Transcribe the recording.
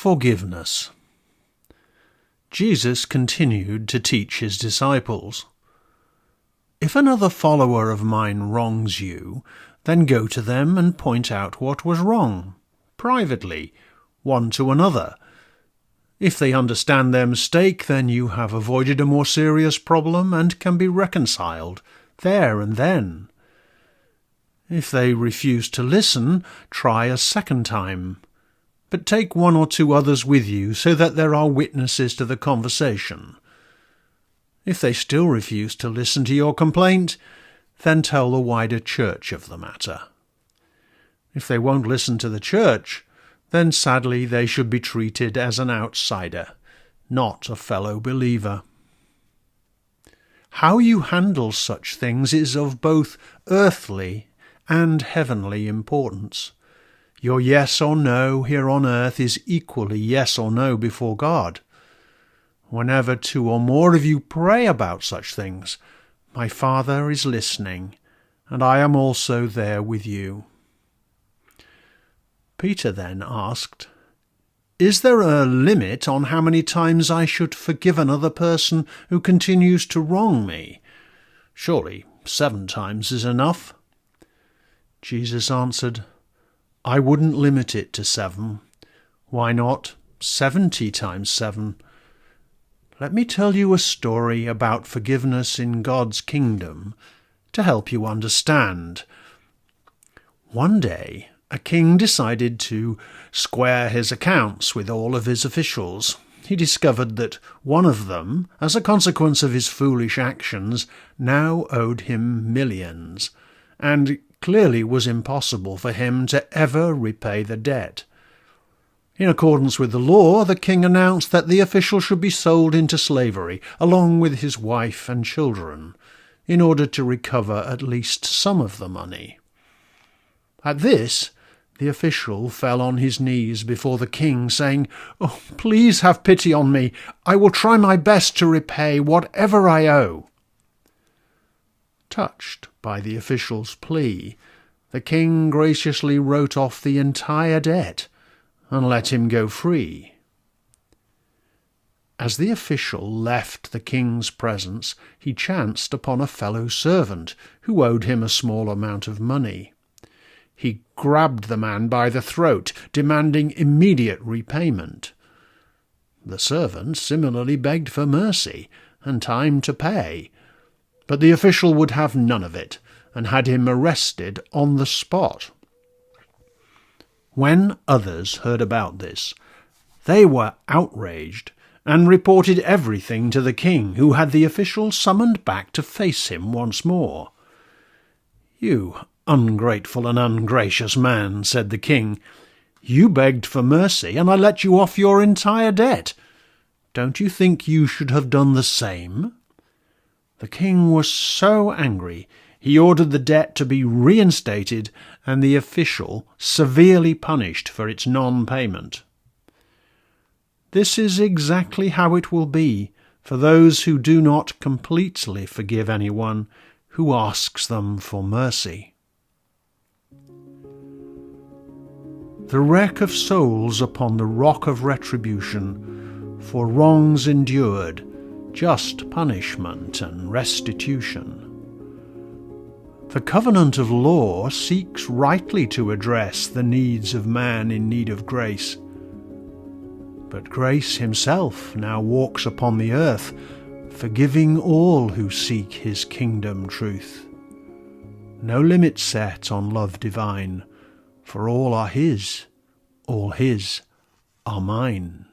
Forgiveness. Jesus continued to teach his disciples, "If another follower of mine wrongs you, then go to them and point out what was wrong, privately, one to another. If they understand their mistake, then you have avoided a more serious problem and can be reconciled there and then. If they refuse to listen, try a second time. But take one or two others with you so that there are witnesses to the conversation. If they still refuse to listen to your complaint, then tell the wider church of the matter. If they won't listen to the church, then sadly they should be treated as an outsider, not a fellow believer." How you handle such things is of both earthly and heavenly importance. Your yes or no here on earth is equally yes or no before God. Whenever two or more of you pray about such things, my Father is listening, and I am also there with you. Peter then asked, "Is there a limit on how many times I should forgive another person who continues to wrong me? Surely 7 times is enough." Jesus answered, "I wouldn't limit it to 7. Why not 70 times 7? Let me tell you a story about forgiveness in God's kingdom to help you understand. One day, a king decided to square his accounts with all of his officials. He discovered that one of them, as a consequence of his foolish actions, now owed him millions, and clearly was impossible for him to ever repay the debt. In accordance with the law, the king announced that the official should be sold into slavery, along with his wife and children, in order to recover at least some of the money. At this, the official fell on his knees before the king, saying, "Oh, please have pity on me. I will try my best to repay whatever I owe." Touched by the official's plea, the king graciously wrote off the entire debt and let him go free. As the official left the king's presence, he chanced upon a fellow servant who owed him a small amount of money. He grabbed the man by the throat, demanding immediate repayment. The servant similarly begged for mercy and time to pay, but the official would have none of it and had him arrested on the spot. When others heard about this, they were outraged and reported everything to the king, who had the official summoned back to face him once more. "You ungrateful and ungracious man," said the king, "you begged for mercy, and I let you off your entire debt. Don't you think you should have done the same?" The king was so angry, he ordered the debt to be reinstated and the official severely punished for its non-payment. This is exactly how it will be for those who do not completely forgive anyone who asks them for mercy. The wreck of souls upon the rock of retribution, for wrongs endured, just punishment and restitution. The covenant of law seeks rightly to address the needs of man in need of grace. But grace himself now walks upon the earth, forgiving all who seek his kingdom truth. No limit set on love divine, for all are his are mine.